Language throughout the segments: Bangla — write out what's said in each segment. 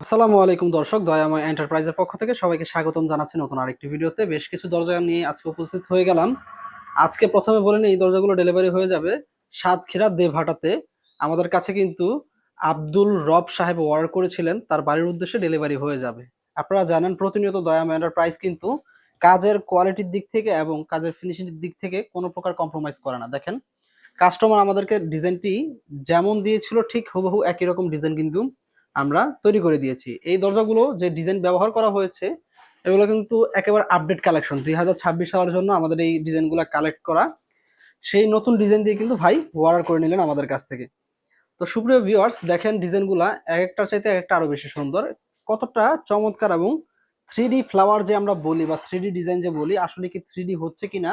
আসসালামু আলাইকুম দর্শক, দয়াময় এন্টারপ্রাইজের পক্ষ থেকে সবাইকে স্বাগতম জানাচ্ছি নতুন আরেকটি ভিডিওতে। বেশ কিছু দরজা নিয়ে আজকে উপস্থিত হয়ে গেলাম। আজকে প্রথমে বলে নিই, এই দরজাগুলো ডেলিভারি হয়ে যাবে সাতক্ষীরা দেবহাটাতে। আমাদের কাছে কিন্তু আব্দুল রব সাহেব অর্ডার করেছিলেন, তার বাড়ির উদ্দেশ্যে ডেলিভারি হয়ে যাবে। আপনারা জানেন প্রতিনিয়ত দয়াময় এন্টারপ্রাইজ কিন্তু কাজের কোয়ালিটির দিক থেকে এবং কাজের ফিনিশিং এর দিক থেকে কোনো প্রকার কম্প্রোমাইজ করে না। দেখেন, কাস্টমার আমাদেরকে ডিজাইনটি যেমন দিয়েছিল ঠিক হুবহু একই রকম ডিজাইন কিন্তু আমরা তৈরি করে দিয়েছি। এই দরজাগুলো যে ডিজাইন ব্যবহার করা হয়েছে এগুলো কিন্তু একেবারে আপডেট কালেকশন, 2026 সালের জন্য আমাদের এই ডিজাইনগুলো কালেক্ট করা। সেই নতুন ডিজাইন দিয়ে কিন্তু ভাই অর্ডার করে নিলেন আমাদের কাছ থেকে। তো সুপ্রিয় ভিউয়ার্স, দেখেন ডিজাইনগুলা এক একটার চাইতে এক একটা আরো বেশি সুন্দর, কতটা চমৎকার। এবং থ্রি ডি ফ্লাওয়ার যে আমরা বলি বা থ্রি ডি ডিজাইন যে বলি, আসলে কি থ্রি ডি হচ্ছে কিনা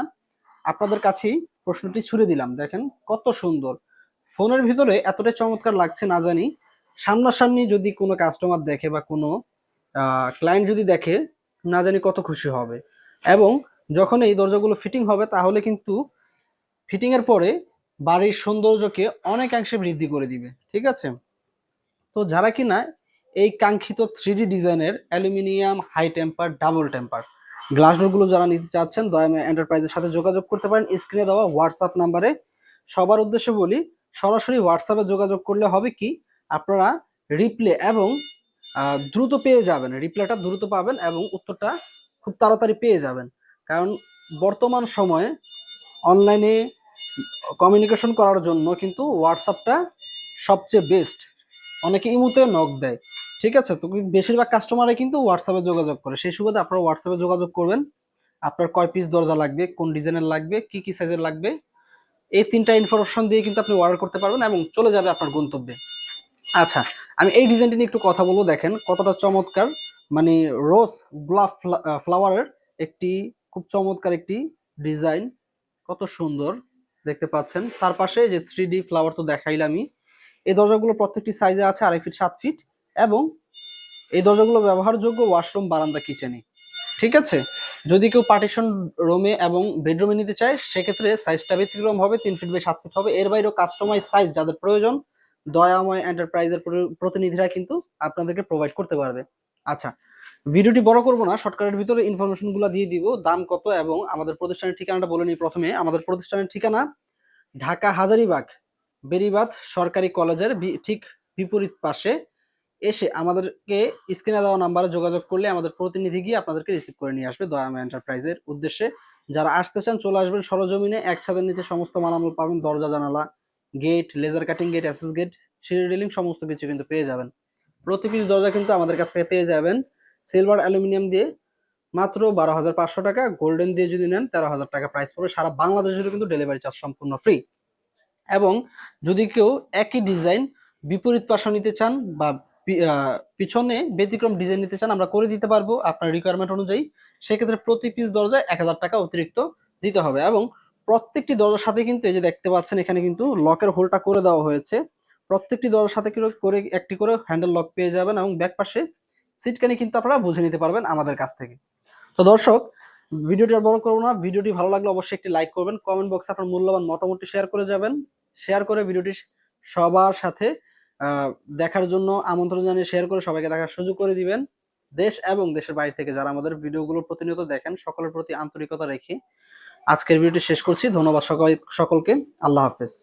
আপনাদের কাছেই প্রশ্নটি ছুড়ে দিলাম। দেখেন কত সুন্দর, ফোনের ভিতরে এতটাই চমৎকার লাগছে না জানি, সামনাসামনি যদি কোনো কাস্টমার দেখে বা কোনো ক্লায়েন্ট যদি দেখে না জানি কত খুশি হবে। এবং যখন এই দরজাগুলো ফিটিং হবে তাহলে কিন্তু ফিটিং এর পরে বাড়ির সৌন্দর্যকে অনেকাংশে বৃদ্ধি করে দিবে। ঠিক আছে? তো যারা কিনা এই কাঙ্ক্ষিত থ্রি ডি ডিজাইনের aluminium high temper double temper glass ডোরগুলো যারা নিতে চাচ্ছেন, দয়াময় এন্টারপ্রাইজের সাথে যোগাযোগ করতে পারেন স্ক্রিনে দেওয়া হোয়াটসঅ্যাপ নাম্বারে। সবার উদ্দেশ্যে বলি, সরাসরি হোয়াটসঅ্যাপে যোগাযোগ করলে হবে কি, আপনারা রিপ্লে এবং দ্রুত পেয়ে যাবেন, রিপ্লাইটা দ্রুত পাবেন এবং উত্তরটা খুব তাড়াতাড়ি পেয়ে যাবেন। কারণ বর্তমান সময়ে অনলাইনে কমিউনিকেশন করার জন্য কিন্তু হোয়াটসঅ্যাপটা সবচেয়ে বেস্ট। অনেকে ইমুতে নক দেয়, ঠিক আছে? তো বেশিরভাগ কাস্টমারই কিন্তু হোয়াটসঅ্যাপে যোগাযোগ করে। সেই সুবাদে আপনারা হোয়াটসঅ্যাপে যোগাযোগ করবেন। আপনার কয় পিস দরজা লাগবে, কোন ডিজাইনের লাগবে, কি কি সাইজের লাগবে, এই তিনটা ইনফরমেশন দিয়ে কিন্তু আপনি অর্ডার করতে পারবেন এবং চলে যাবে আপনার গন্তব্যে। আচ্ছা, আমি এই ডিজাইনটি নিয়ে একটু কথা বলবো। দেখেন কতটা চমৎকার, মানে রোজ গোলাপ ফ্লাওয়ারের একটি খুব চমৎকার একটি ডিজাইন, কত সুন্দর দেখতে পাচ্ছেন। তার পাশে যে থ্রি ডি ফ্লাওয়ার তো দেখাইলামই। এই দরজাগুলো প্রত্যেকটি সাইজে আছে 2.5 ফিট 7 ফিট এবং এই দরজাগুলো ব্যবহারযোগ্য ওয়াশরুম বারান্দা কিচেনে। ঠিক আছে? যদি কেউ পার্টিশন রুমে এবং বেডরুমে নিতে চায় সেক্ষেত্রে সাইজটা ব্যতিক্রম হবে, 3 ফিট বাই 7 ফিট হবে। এর বাইরেও কাস্টমাইজ সাইজ যাদের প্রয়োজন দয়াময় এন্টারপ্রাইজের প্রতিনিধিরা কিন্তু আপনাদেরকে প্রোভাইড করতে পারবে। আচ্ছা, ভিডিওটি বড় করব না, শর্টকাটের ভিতরে ইনফরমেশনগুলো দিয়ে দিব, দাম কত এবং আমাদের প্রতিষ্ঠানের ঠিকানাটা বলে নিই। প্রথমে আমাদের প্রতিষ্ঠানের ঠিকানা ঢাকা হাজারীবাগ বেরিবাঁধ সরকারি কলেজের ঠিক বিপরীত পাশে। এসে আমাদেরকে স্ক্রিনে দেওয়া নাম্বারে যোগাযোগ করলে আমাদের প্রতিনিধি গিয়ে আপনাদেরকে রিসিভ করে নিয়ে আসবে দয়াময় এন্টারপ্রাইজের উদ্দেশ্যে। যারা আসতে চান চলে আসবেন সরজমিনে, এক ছাদের নিচে সমস্ত মালামাল পাবেন, দরজা জানালা, gate, laser cutting gate, access gate, সিঁড়ি রেলিং সমস্ত কিছু কিন্তু পেয়ে যাবেন। প্রতি পিস দরজা কিন্তু আমাদের কাছ থেকে পেয়ে যাবেন সিলভার অ্যালুমিনিয়াম দিয়ে মাত্র 12,500 টাকা, গোল্ডেন দিয়ে যদি নেন 13,000 টাকা প্রাইস পড়বে। সারা বাংলাদেশ জুড়ে কিন্তু ডেলিভারি চার্জ সম্পূর্ণ ফ্রি। এবং যদি কেউ একই ডিজাইন বিপরীত পার্শ্ব নিতে চান বা পিছনে ব্যতিক্রম ডিজাইন নিতে চান, আমরা করে দিতে পারবো আপনার রিকোয়ারমেন্ট অনুযায়ী। সেক্ষেত্রে প্রতি পিস দরজায় 1,000 টাকা অতিরিক্ত দিতে হবে। এবং প্রত্যেকটি দরজার সাথে কিন্তু এই যে দেখতে পাচ্ছেন এখানে কিন্তু লকের হোলটা করে দেওয়া হয়েছে। প্রত্যেকটি দরজার সাথে করে একটি করে হ্যান্ডেল লক পেয়ে যাবেন এবং ব্যাক পাশে সিটকানি কিন্তু আপনারা বুঝে নিতে পারবেন আমাদের কাছ থেকে। তো দর্শক, ভিডিওটি আর বড় করবো না, ভিডিওটি ভালো লাগলে অবশ্যই একটি লাইক করবেন, কমেন্ট বক্সে আপনার মূল্যবান মতামতটি শেয়ার করে যাবেন। শেয়ার করে ভিডিওটি সবার সাথে দেখার জন্য আমন্ত্রণ জানিয়ে শেয়ার করে সবাইকে দেখার সুযোগ করে দিবেন। দেশ এবং দেশের বাইরে থেকে যারা আমাদের ভিডিওগুলো প্রতিনিয়ত দেখেন সকলের প্রতি আন্তরিকতা রেখে আজকের ভিডিওটি শেষ করছি। ধন্যবাদ সকলকে। আল্লাহ হাফেজ।